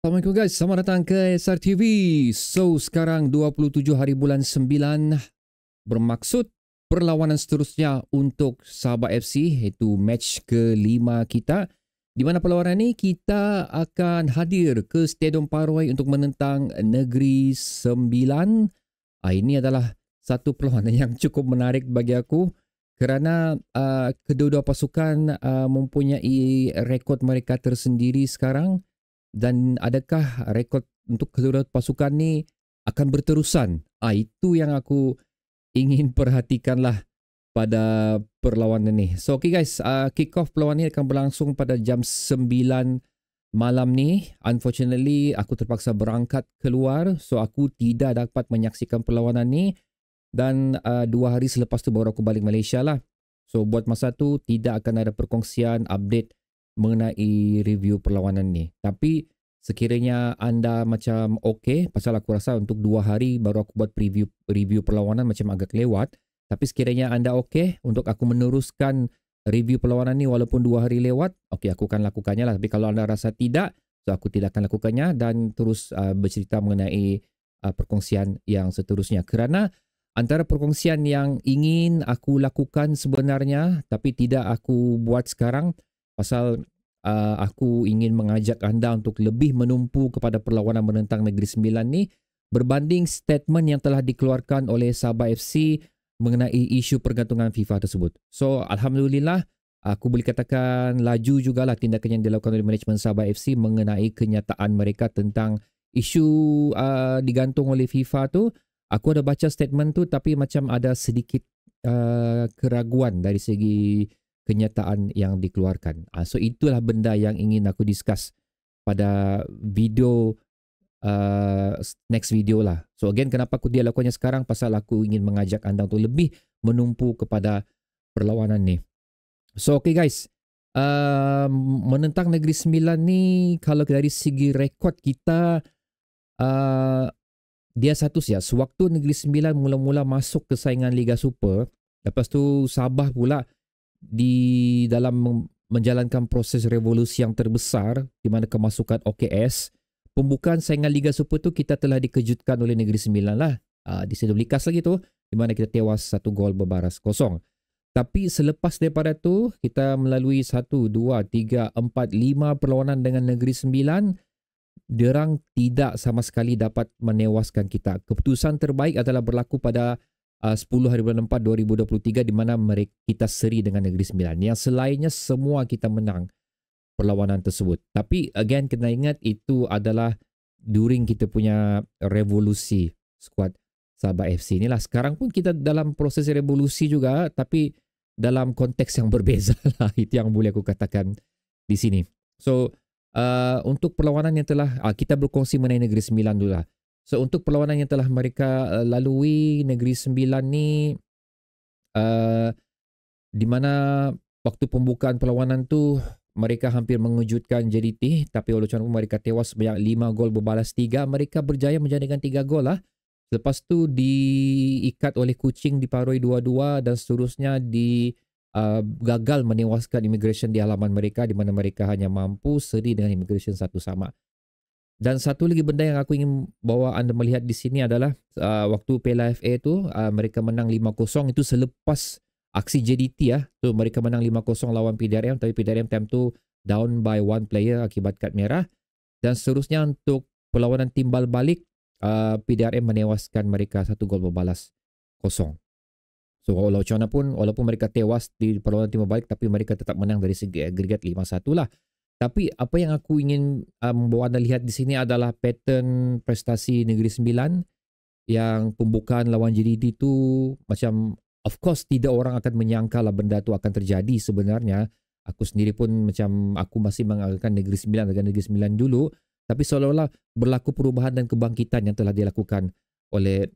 Assalamualaikum guys, selamat datang ke SRTV. So, sekarang 27 hari bulan 9 bermaksud perlawanan seterusnya untuk Sabah FC iaitu match ke-5 kita. Di mana perlawanan ini kita akan hadir ke Stadium Paroi untuk menentang Negeri Sembilan. Ini adalah satu perlawanan yang cukup menarik bagi aku kerana kedua-dua pasukan mempunyai rekod mereka tersendiri sekarang. Dan adakah rekod untuk kedua pasukan ni akan berterusan? Itu yang aku ingin perhatikanlah pada perlawanan ni. So okay guys, kick off perlawanan ni akan berlangsung pada jam 9 malam ni. Unfortunately, aku terpaksa berangkat keluar. So aku tidak dapat menyaksikan perlawanan ni. Dan 2 hari selepas tu baru aku balik Malaysia lah. So buat masa tu tidak akan ada perkongsian update mengenai review perlawanan ni. Tapi sekiranya anda macam okey, pasal aku rasa untuk 2 hari baru aku buat review perlawanan macam agak lewat. Tapi sekiranya anda okey untuk aku meneruskan review perlawanan ni walaupun 2 hari lewat, okey aku akan lakukannya lah. Tapi kalau anda rasa tidak, so aku tidak akan lakukannya dan terus bercerita mengenai perkongsian yang seterusnya. Kerana antara perkongsian yang ingin aku lakukan sebenarnya tapi tidak aku buat sekarang, pasal aku ingin mengajak anda untuk lebih menumpu kepada perlawanan menentang Negeri Sembilan ni berbanding statement yang telah dikeluarkan oleh Sabah FC mengenai isu pergantungan FIFA tersebut. So Alhamdulillah aku boleh katakan laju jugalah tindakan yang dilakukan oleh manajemen Sabah FC mengenai kenyataan mereka tentang isu digantung oleh FIFA tu. Aku ada baca statement tu tapi macam ada sedikit keraguan dari segi kenyataan yang dikeluarkan. So itulah benda yang ingin aku discuss pada video next video lah. So again, kenapa aku dia lakukannya sekarang? Pasal aku ingin mengajak anda untuk lebih menumpu kepada perlawanan ni. So okay guys, menentang Negeri Sembilan ni kalau dari segi rekod kita dia satu saja. Sewaktu Negeri Sembilan mula-mula masuk ke saingan Liga Super, lepas tu Sabah pula di dalam menjalankan proses revolusi yang terbesar di mana kemasukan OKS, pembukaan saingan Liga Super tu kita telah dikejutkan oleh Negeri Sembilan lah. Di Stadium Likas lagi tu, di mana kita tewas 1 gol berbaras kosong. Tapi selepas daripada tu, kita melalui 1, 2, 3, 4, 5 perlawanan dengan Negeri Sembilan, diorang tidak sama sekali dapat menewaskan kita. Keputusan terbaik adalah berlaku pada 10 hari bulan 4 2023 di mana kita seri dengan Negeri Sembilan. Yang selainnya semua kita menang perlawanan tersebut. Tapi again kena ingat itu adalah during kita punya revolusi skuad Sabah FC inilah. Sekarang pun kita dalam proses revolusi juga tapi dalam konteks yang berbeza lah. Itu yang boleh aku katakan di sini. So untuk perlawanan yang telah kita berkongsi mengenai Negeri Sembilan dulu lah. So untuk perlawanan yang telah mereka lalui Negeri Sembilan ni di mana waktu pembukaan perlawanan tu mereka hampir mengejutkan JDT tapi walaupun mereka tewas sebanyak 5 gol berbalas 3, mereka berjaya menjadikan 3 gol lah. Lepas tu diikat oleh Kuching di Paroi 2-2 dan seterusnya gagal menewaskan Immigration di halaman mereka di mana mereka hanya mampu seri dengan Immigration 1-1. Dan satu lagi benda yang aku ingin bawa anda melihat di sini adalah waktu Piala FA tu mereka menang 5-0 itu selepas aksi JDT ya. So mereka menang 5-0 lawan PDRM tapi PDRM time tu down by 1 player akibat kad merah. Dan seterusnya untuk perlawanan timbal balik PDRM menewaskan mereka 1 gol berbalas kosong. So walaupun mereka tewas di perlawanan timbal balik tapi mereka tetap menang dari segi agregat 5-1 lah. Tapi apa yang aku ingin membawa anda lihat di sini adalah pattern prestasi Negeri Sembilan yang pembukaan lawan JDT itu macam of course tidak orang akan menyangka lah benda tu akan terjadi sebenarnya. Aku sendiri pun macam aku masih menganggapkan Negeri Sembilan dengan Negeri Sembilan dulu. Tapi seolah-olah berlaku perubahan dan kebangkitan yang telah dilakukan oleh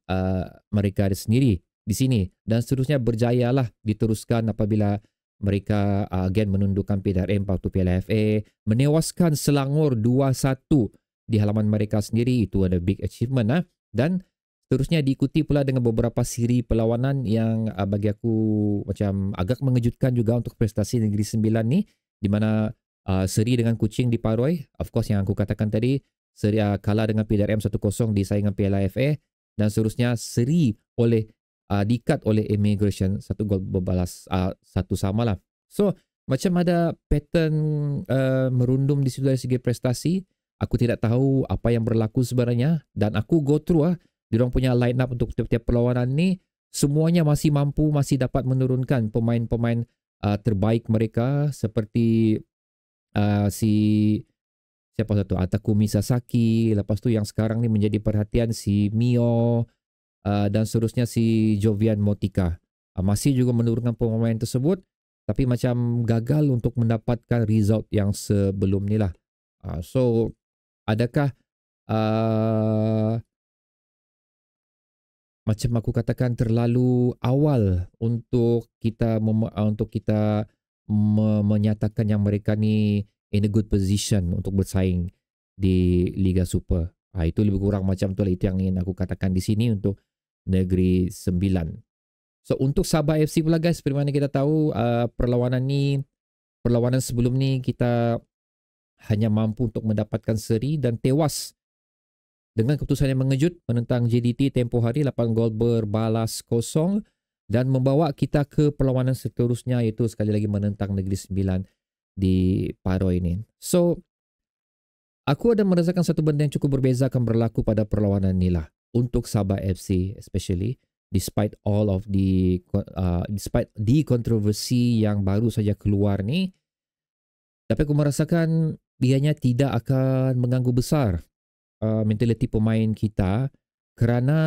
mereka sendiri di sini. Dan seterusnya berjayalah diteruskan apabila mereka again menundukkan PDRM waktu Piala FA, menewaskan Selangor 2-1 di halaman mereka sendiri. Itu ada big achievement dan seterusnya diikuti pula dengan beberapa siri perlawanan yang bagi aku macam agak mengejutkan juga untuk prestasi Negeri Sembilan ni, di mana seri dengan Kuching di Paroi, of course yang aku katakan tadi, kalah dengan PDRM 1-0 di saingan Piala FA, dan seterusnya seri oleh diikat oleh Immigration, 1 gol berbalas 1-1 lah. So macam ada pattern merundum di situ dari segi prestasi. Aku tidak tahu apa yang berlaku sebenarnya, dan aku go through diorang punya line up untuk tiap-tiap perlawanan ni, semuanya masih mampu, masih dapat menurunkan pemain-pemain terbaik mereka, seperti si siapa satu, Takumi Sasaki, lepas tu yang sekarang ni menjadi perhatian si Mio, dan seterusnya si Jovian Motika. Masih juga menurunkan pemain tersebut, tapi macam gagal untuk mendapatkan result yang sebelum ni lah. So adakah macam aku katakan terlalu awal untuk kita menyatakan yang mereka ni in a good position untuk bersaing di Liga Super. Itu lebih kurang macam tu lah. Itu yang ingin aku katakan di sini untuk Negeri Sembilan. So untuk Sabah FC pula guys, seperti mana kita tahu perlawanan sebelum ni kita hanya mampu untuk mendapatkan seri dan tewas dengan keputusan yang mengejut menentang JDT tempoh hari, 8 gol berbalas kosong, dan membawa kita ke perlawanan seterusnya, iaitu sekali lagi menentang Negeri Sembilan di Paro ini. So aku ada merasakan satu benda yang cukup berbeza akan berlaku pada perlawanan ni lah untuk Sabah FC, especially despite kontroversi yang baru saja keluar ni, tapi aku merasakan dianya tidak akan mengganggu besar mentaliti pemain kita, kerana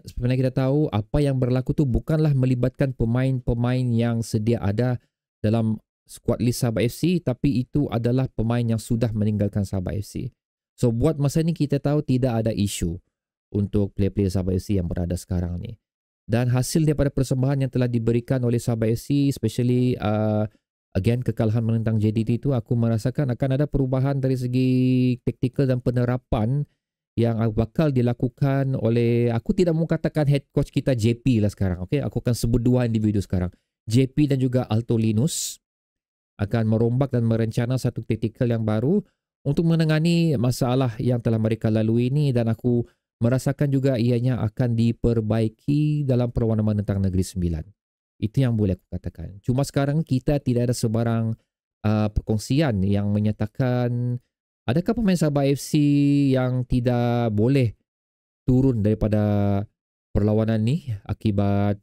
sebenarnya kita tahu apa yang berlaku tu bukanlah melibatkan pemain-pemain yang sedia ada dalam squad list Sabah FC, tapi itu adalah pemain yang sudah meninggalkan Sabah FC. So buat masa ni kita tahu tidak ada isu untuk player-player Sabah FC yang berada sekarang ni. Dan hasil daripada persembahan yang telah diberikan oleh Sabah FC, especially again kekalahan menentang JDT itu, aku merasakan akan ada perubahan dari segi taktikal dan penerapan yang bakal dilakukan oleh, aku tidak mau katakan head coach kita JP lah sekarang. Okay? Aku akan sebut dua individu sekarang. JP dan juga Alto Linus akan merombak dan merencana satu taktikal yang baru untuk menangani masalah yang telah mereka lalui ini, dan aku merasakan juga ianya akan diperbaiki dalam perlawanan menentang Negeri Sembilan. Itu yang boleh aku katakan. Cuma sekarang kita tidak ada sebarang perkongsian yang menyatakan adakah pemain Sabah FC yang tidak boleh turun daripada perlawanan ni akibat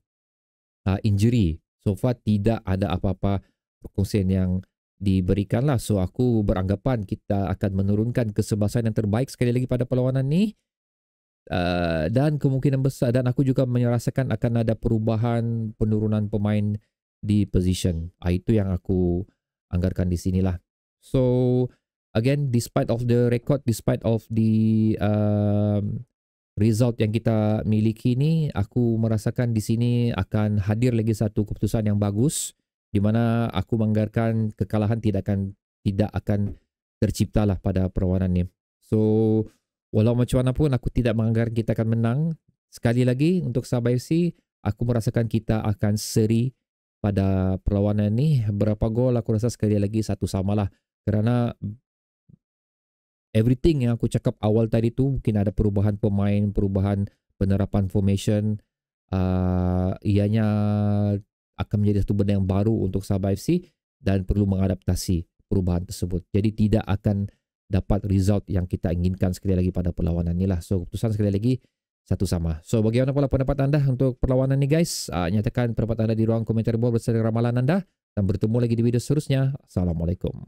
injury. So far tidak ada apa-apa perkongsian yang diberikan lah. So aku beranggapan kita akan menurunkan kesebelasan yang terbaik sekali lagi pada perlawanan ni. Dan kemungkinan besar, dan aku juga merasakan akan ada perubahan penurunan pemain di position. Itu yang aku anggarkan di sinilah. So again, despite of the record, despite of the result yang kita miliki ni, aku merasakan di sini akan hadir lagi satu keputusan yang bagus, di mana aku menganggarkan kekalahan tidak akan tercipta lah pada perlawanan ni. So walau macam mana pun aku tidak menganggarkan kita akan menang. Sekali lagi untuk Sabah FC, aku merasakan kita akan seri pada perlawanan ni. Berapa gol aku rasa sekali lagi 1-1 lah. Kerana everything yang aku cakap awal tadi tu, mungkin ada perubahan pemain, perubahan penerapan formation, ianya akan menjadi satu benda yang baru untuk Sabah FC dan perlu mengadaptasi perubahan tersebut. Jadi tidak akan dapat result yang kita inginkan sekali lagi pada perlawanan ni lah. So keputusan sekali lagi 1-1. So bagaimana pula pendapat anda untuk perlawanan ni guys? Nyatakan pendapat anda di ruang komentar bawah bersama ramalan anda, dan bertemu lagi di video seterusnya. Assalamualaikum.